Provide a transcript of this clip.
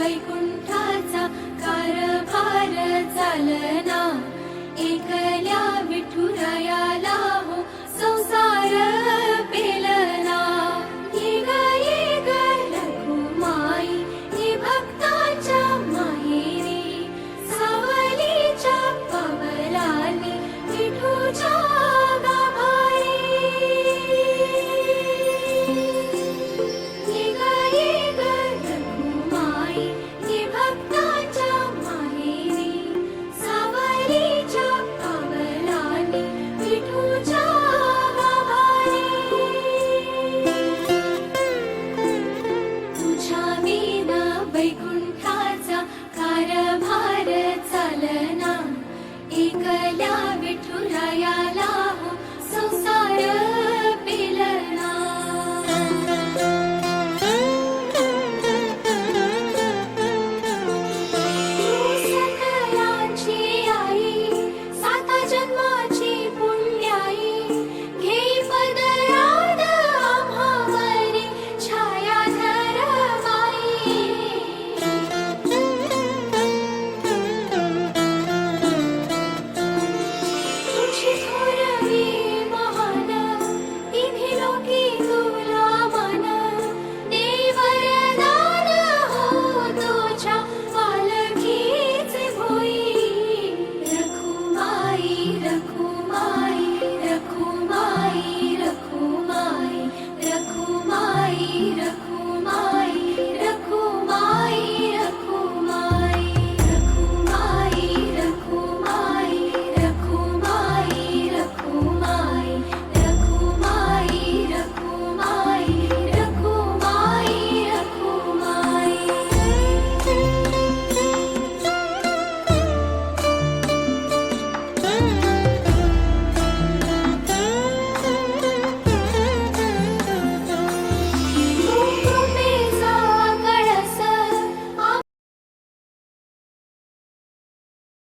वैकुंठाचा कारभार चालना, एकल्या विठुरायाला हो संसार पेलना। ये ग रखुमाई ही भक्तांच्या माहेरी, सावलीच्या पावलांनी विठूच्या गाभारी। ये ग रखुमाई ही भक्तांच्या माहेरी, सावलीच्या पावलांनी विठूच्या गाभारी। तुझ्या विना वैकुंठाचा कारभार चालना, एकल्या विठुरायाला हो संसार